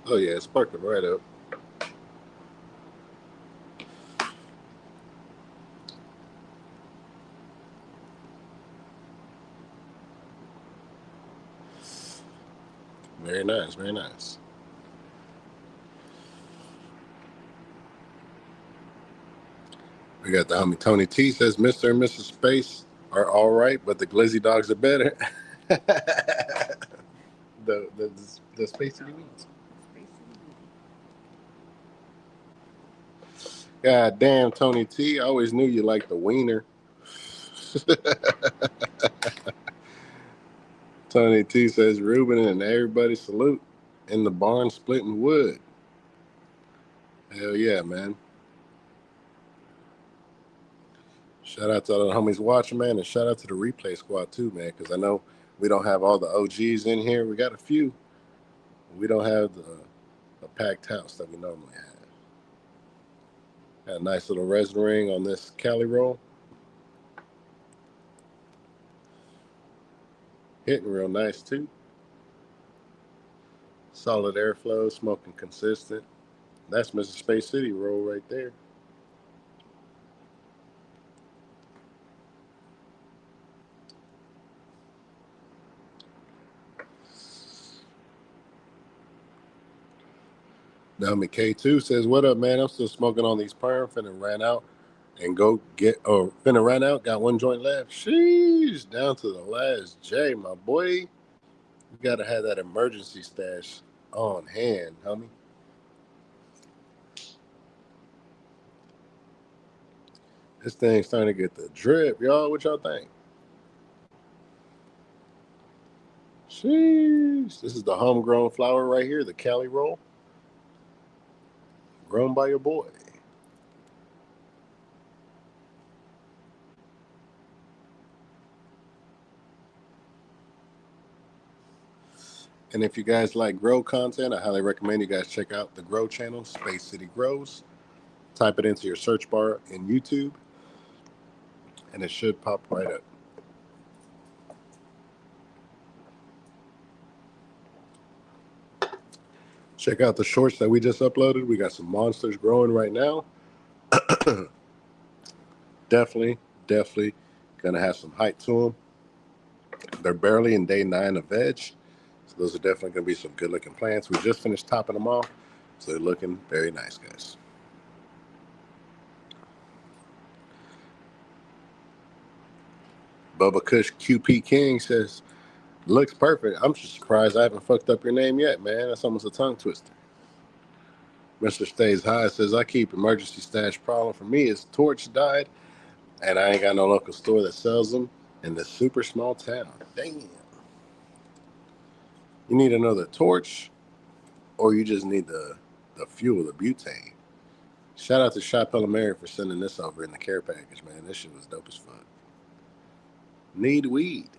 Oh yeah, it sparked them right up. Very nice, very nice. We got the homie Tony T says Mr. and Mrs. Space are all right, but the Glizzy dogs are better. the Space City Beans. God damn, Tony T. I always knew you liked the wiener. Tony T says Ruben and everybody salute in the barn splitting wood. Hell yeah, man. Shout out to all the homies watching, man, and shout out to the replay squad too, man, because I know we don't have all the OGs in here. We got a few. We don't have a packed house that we normally have. Got a nice little resin ring on this Cali roll. Hitting real nice too. Solid airflow, smoking consistent. That's Mr. Space City roll right there. Now, K2 says, what up, man? I'm still smoking on these perm. Finna ran out and go get, finna ran out. Got one joint left. Sheesh, down to the last J, my boy. You gotta have that emergency stash on hand, homie. This thing's starting to get the drip, y'all. What y'all think? Sheesh. This is the homegrown flower right here, the Cali roll, grown by your boy. And if you guys like grow content, I highly recommend you guys check out the Grow channel, Space City Grows. Type it into your search bar in YouTube, and it should pop right up. Check out the shorts that we just uploaded. We got some monsters growing right now. definitely gonna have some height to them. They're barely in day 9 of veg, so those are definitely gonna be some good looking plants. We just finished topping them off, so they're looking very nice, guys. Bubba Kush QP King says, looks perfect. I'm just surprised I haven't fucked up your name yet, man. That's almost a tongue twister. Mr. Stays High says, I keep emergency stash. Problem for me is Torch died, and I ain't got no local store that sells them in this super small town. Damn. You need another torch, or you just need the fuel, the butane. Shout out to Shop Mary for sending this over in the care package, man. This shit was dope as fuck. Need weed.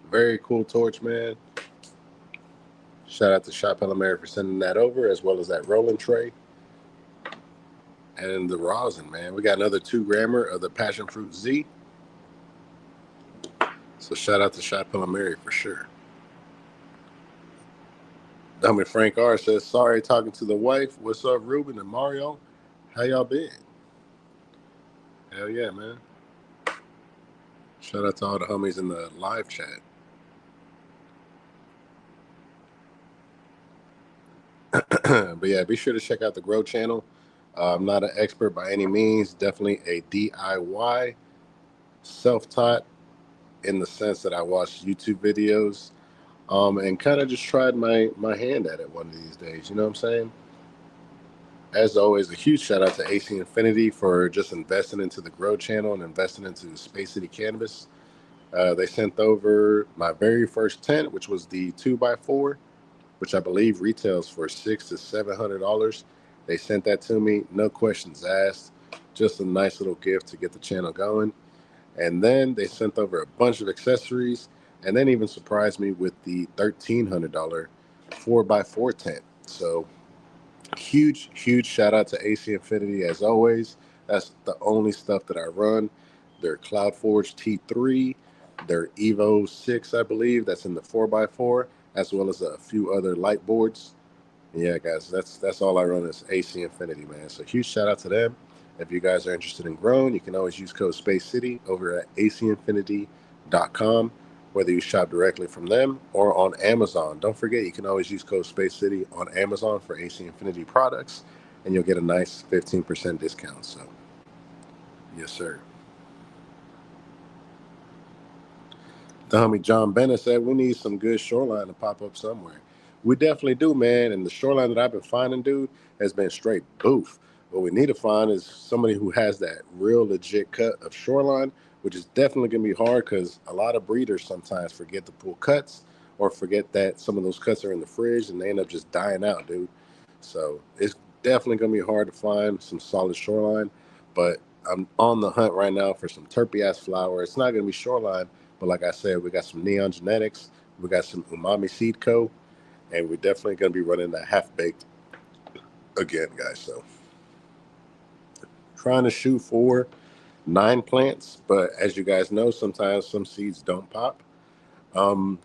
Very cool torch, man. Shout out to Shop Mary for sending that over, as well as that rolling tray. And the rosin, man. We got another 2 grammer of the Passion Fruit Z. So shout out to Shop Mary for sure. Dummy Frank R says, sorry talking to the wife. What's up, Ruben and Mario? How y'all been? Hell yeah, man. Shout out to all the homies in the live chat. But yeah, be sure to check out the Grow channel. I'm not an expert by any means. Definitely a DIY, self-taught in the sense that I watched YouTube videos and kind of just tried my hand at it one of these days. You know what I'm saying? As always, a huge shout out to AC Infinity for just investing into the Grow channel and investing into Space City Cannabis. They sent over my very first tent, which was the 2x4, which I believe retails for $600 to $700. They sent that to me, no questions asked. Just a nice little gift to get the channel going. And then they sent over a bunch of accessories, and then even surprised me with the $1,300 4x4 tent. So huge shout out to AC Infinity as always. That's the only stuff that I run. Their CloudForge T3, their Evo 6, I believe, that's in the 4x4, as well as a few other light boards. Yeah, guys, that's all I run is AC Infinity, man. So huge shout out to them. If you guys are interested in growing, you can always use code Space City over at acinfinity.com, whether you shop directly from them or on Amazon. Don't forget, you can always use code Space City on Amazon for AC Infinity products, and you'll get a nice 15% discount. So, yes, sir. The homie John Bennett said we need some good shoreline to pop up somewhere. We definitely do, man. And the shoreline that I've been finding, dude, has been straight boof. What we need to find is somebody who has that real legit cut of shoreline, which is definitely going to be hard because a lot of breeders sometimes forget to pull cuts or forget that some of those cuts are in the fridge and they end up just dying out, dude. So it's definitely going to be hard to find some solid shoreline. But I'm on the hunt right now for some terpy ass flower. It's not going to be shoreline, but like I said, we got some Neon Genetics, we got some Umami Seed Co., and we're definitely going to be running that half baked again, guys. So trying to shoot for 9 plants, but as you guys know, sometimes some seeds don't pop. In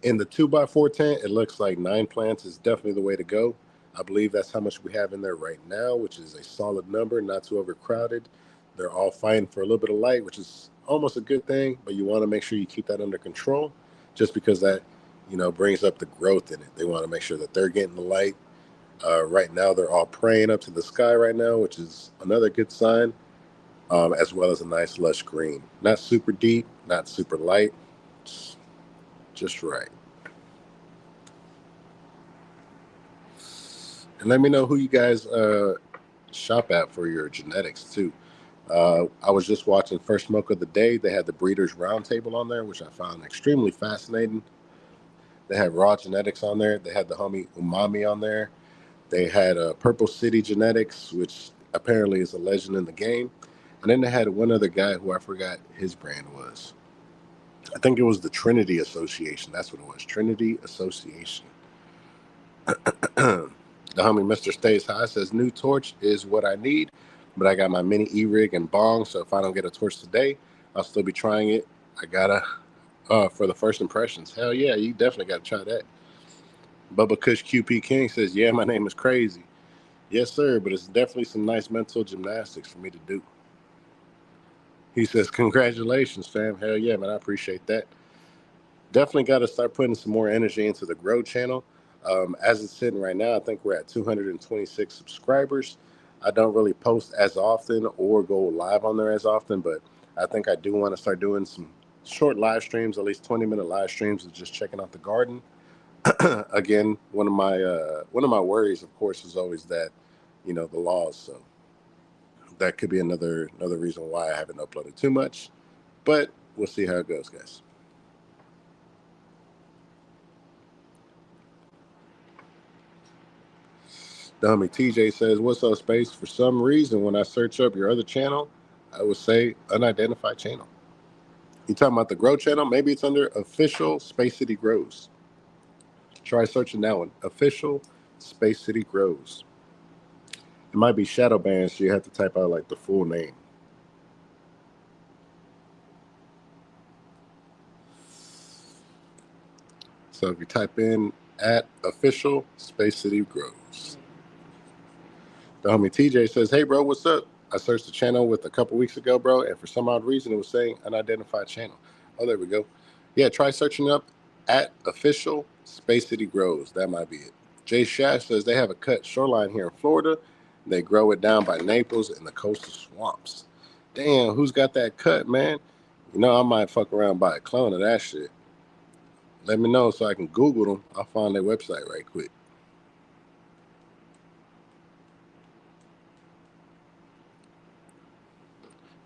the 2x4 tent, it looks like 9 plants is definitely the way to go. I believe that's how much we have in there right now, which is a solid number, not too overcrowded. They're all fighting for a little bit of light, which is almost a good thing, but you want to make sure you keep that under control just because that, brings up the growth in it. They want to make sure that they're getting the light. Right now, they're all praying up to the sky right now, which is another good sign, as well as a nice lush green. Not super deep, not super light, just right. And let me know who you guys shop at for your genetics too. I was just watching First Smoke of the Day. They had the Breeders Roundtable on there, which I found extremely fascinating. They had Raw Genetics on there. They had the homie Umami on there. They had Purple City Genetics, which apparently is a legend in the game. And then they had one other guy who I forgot his brand was. I think it was the Trinity Association. That's what it was. Trinity Association. The homie Mr. Stays High says, new torch is what I need, but I got my mini E-rig and bong, so if I don't get a torch today, I'll still be trying it. I gotta, for the first impressions. Hell yeah, you definitely gotta try that. Bubba Kush QP King says, yeah, my name is crazy. Yes, sir, but it's definitely some nice mental gymnastics for me to do. He says, congratulations, fam. Hell yeah, man, I appreciate that. Definitely got to start putting some more energy into the Grow channel. As it's sitting right now, I think we're at 226 subscribers. I don't really post as often or go live on there as often, but I think I do want to start doing some short live streams, at least 20-minute live streams of just checking out the garden. Again, one of my worries, of course, is always that, the laws. So that could be another reason why I haven't uploaded too much. But we'll see how it goes, guys. The homie TJ says, what's up, Space? For some reason, when I search up your other channel, I would say unidentified channel. You talking about the Grow channel? Maybe it's under Official Space City Grows. Try searching that one. Official Space City Grows. It might be shadow banned, so you have to type out like the full name. So if you type in at Official Space City Grows. The homie TJ says, hey, bro, what's up? I searched the channel with a couple weeks ago, bro, and for some odd reason, it was saying unidentified channel. Oh, there we go. Yeah, try searching up at Official Space City Grows. That might be it. Jay Shash says they have a cut shoreline here in Florida. They grow it down by Naples and the coastal swamps. Damn, who's got that cut, man? I might fuck around by a clone of that shit. Let me know so I can Google them. I'll find their website right quick.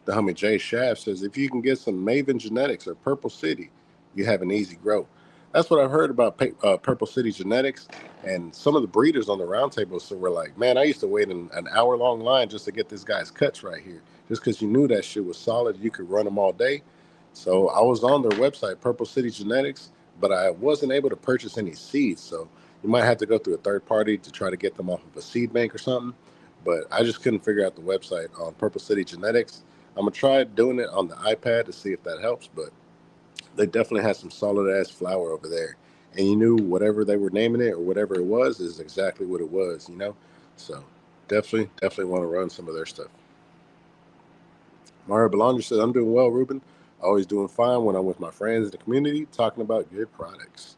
The homie Jay Shaft says, if you can get some Maven Genetics or Purple City, you have an easy grow. That's what I've heard about Purple City Genetics, and some of the breeders on the roundtable. So we're like, man, I used to wait in an hour-long line just to get this guy's cuts right here, just because you knew that shit was solid. You could run them all day. So I was on their website, Purple City Genetics, but I wasn't able to purchase any seeds. So you might have to go through a third party to try to get them off of a seed bank or something. But I just couldn't figure out the website on Purple City Genetics. I'm gonna try doing it on the iPad to see if that helps, but they definitely had some solid ass flower over there, and you knew whatever they were naming it or whatever it was is exactly what it was, So definitely want to run some of their stuff. Mario Belanger said, "I'm doing well, Ruben. Always doing fine when I'm with my friends in the community talking about good products."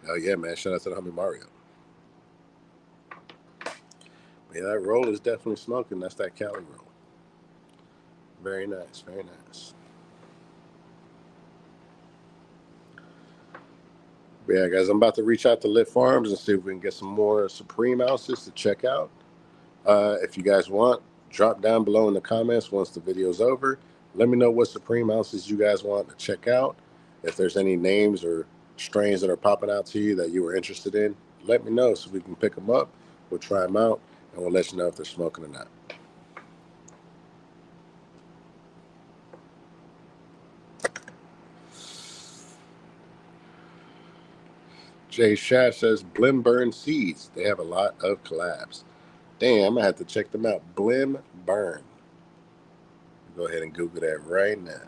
Oh yeah, man! Shout out to the homie Mario. Yeah, that roll is definitely smoking. That's that Cali roll. Very nice, very nice. But yeah, guys, I'm about to reach out to Lit Farms and see if we can get some more Supreme ounces to check out. If you guys want, drop down below in the comments once the video's over. Let me know what Supreme ounces you guys want to check out. If there's any names or strains that are popping out to you that you were interested in, let me know so we can pick them up. We'll try them out, and we'll let you know if they're smoking or not. Jay Shaft says, Blim Burn Seeds. They have a lot of collabs. Damn, I'm going to have to check them out. Blim Burn. Go ahead and Google that right now.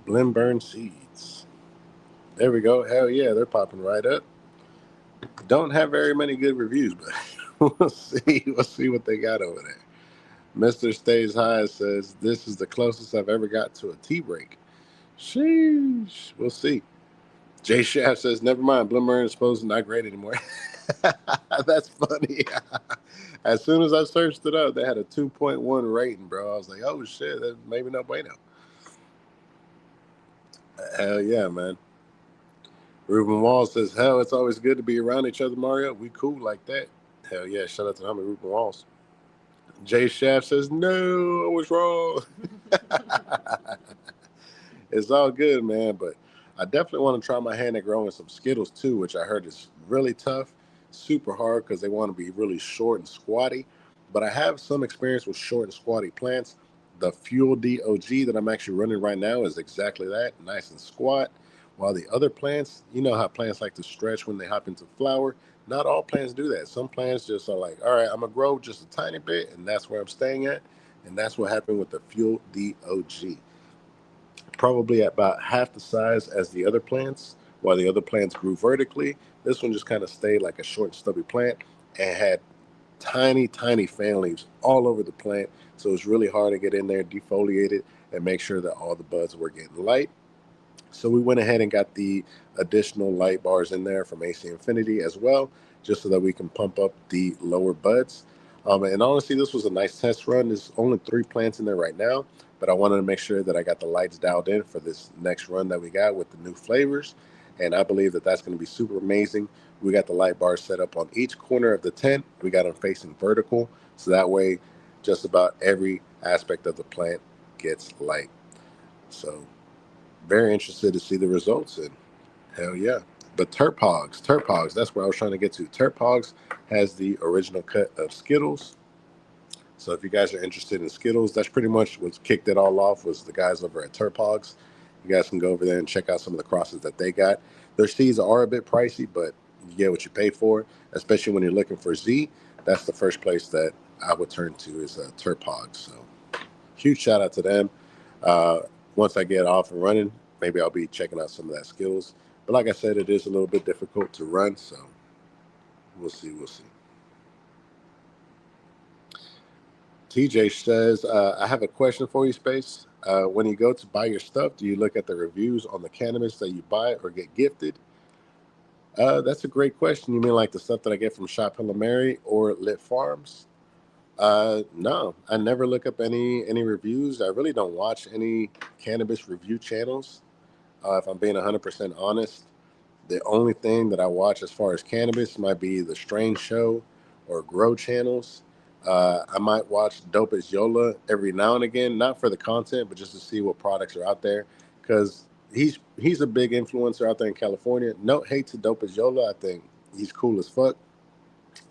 Blim Burn Seeds. There we go. Hell yeah, they're popping right up. Don't have very many good reviews, but we'll see. We'll see what they got over there. Mr. Stays High says, this is the closest I've ever got to a tea break. Sheesh. We'll see. Jay Shaft says, never mind. Blim Burn is supposed to not great anymore. That's funny. As soon as I searched it up, they had a 2.1 rating, bro. I was like, oh shit, that maybe no bueno. Hell yeah, man. Ruben Wall says, hell, it's always good to be around each other, Mario. We cool like that. Hell yeah, shout out to homie Ruben Walls. Jay Shaft says, no, I was wrong. It's all good, man. But I definitely want to try my hand at growing some Skittles too, which I heard is really tough, super hard because they want to be really short and squatty. But I have some experience with short and squatty plants. The Fuel DOG that I'm actually running right now is exactly that, nice and squat. While the other plants, you know how plants like to stretch when they hop into flower. Not all plants do that. Some plants just are like, all right, I'm gonna grow just a tiny bit, and that's where I'm staying at. And that's what happened with the Fuel DOG, probably at about half the size as the other plants. While the other plants grew vertically, this one just kind of stayed like a short, stubby plant and had tiny, tiny fan leaves all over the plant. So it was really hard to get in there, defoliate it, and make sure that all the buds were getting light. So we went ahead and got the additional light bars in there from AC Infinity as well, just so that we can pump up the lower buds. And honestly, this was a nice test run. There's only 3 plants in there right now, but I wanted to make sure that I got the lights dialed in for this next run that we got with the new flavors. And I believe that that's going to be super amazing. We got the light bars set up on each corner of the tent. We got them facing vertical, so that way just about every aspect of the plant gets light. So very interested to see the results, and hell yeah. But Terp Hogs, that's where I was trying to get to. Terp Hogs has the original cut of Skittles. So if you guys are interested in Skittles, that's pretty much what kicked it all off was the guys over at Terp Hogs. You guys can go over there and check out some of the crosses that they got. Their seeds are a bit pricey, but you get what you pay for, especially when you're looking for Z. That's the first place that I would turn to is Terp Hogs. So huge shout out to them. Uh, Once I get off and running, maybe I'll be checking out some of that skills. But like I said, it is a little bit difficult to run, so we'll see. We'll see. TJ says, I have a question for you, Space. When you go to buy your stuff, do you look at the reviews on the cannabis that you buy or get gifted? That's a great question. You mean like the stuff that I get from Shop Hilla Mary or Lit Farms? No, I never look up any reviews. I really don't watch any cannabis review channels. If I'm being 100% honest, the only thing that I watch as far as cannabis might be the Strange Show or Grow channels. I might watch Dope as Yola every now and again, not for the content, but just to see what products are out there. Because he's a big influencer out there in California. No hate to Dope as Yola. I think he's cool as fuck.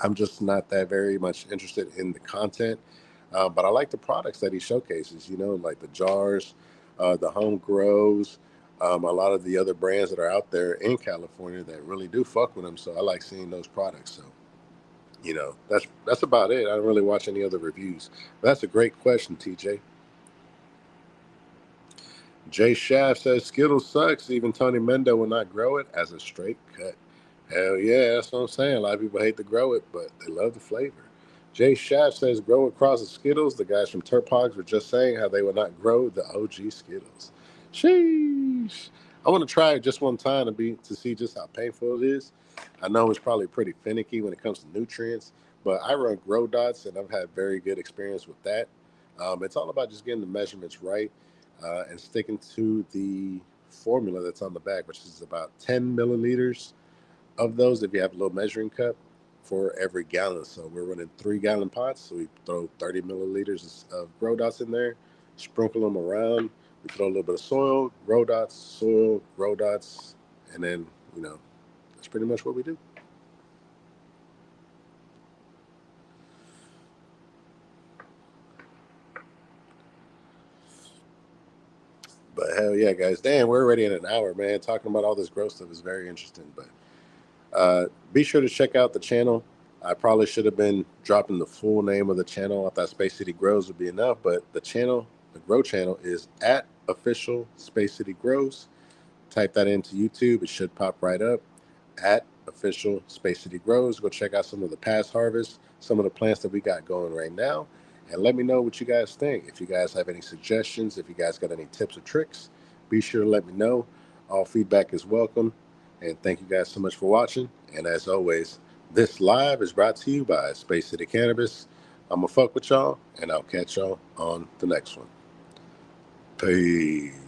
I'm just not that very much interested in the content. But I like the products that he showcases, like the jars, the home grows, a lot of the other brands that are out there in California that really do fuck with him. So I like seeing those products. So, that's about it. I don't really watch any other reviews. But that's a great question, TJ. Jay Shaft says Skittles sucks. Even Tony Mendo will not grow it as a straight cut. Hell yeah, that's what I'm saying. A lot of people hate to grow it, but they love the flavor. Jay Shaft says grow across the Skittles. The guys from Terp Hogs were just saying how they would not grow the OG Skittles. Sheesh. I want to try it just one time to see just how painful it is. I know it's probably pretty finicky when it comes to nutrients, but I run Grow Dots and I've had very good experience with that. It's all about just getting the measurements right and sticking to the formula that's on the bag, which is about 10 milliliters of those if you have a little measuring cup for every gallon. So we're running 3 gallon pots. So we throw 30 milliliters of Grow Dots in there, sprinkle them around. We throw a little bit of soil, Grow Dots, and then, that's pretty much what we do. But hell yeah, guys. Damn, we're already in an hour, man. Talking about all this gross stuff is very interesting. But be sure to check out the channel. I probably should have been dropping the full name of the channel. I thought Space City Grows would be enough, but the channel, the Grow channel, is at official Space City Grows. Type that into YouTube. It should pop right up. At official Space City Grows. Go check out some of the past harvests, some of the plants that we got going right now, and let me know what you guys think. If you guys have any suggestions, if you guys got any tips or tricks, be sure to let me know. All feedback is welcome. And thank you guys so much for watching. And as always, This live is brought to you by Space City Cannabis. I'm going to fuck with y'all, and I'll catch y'all on the next one. Peace.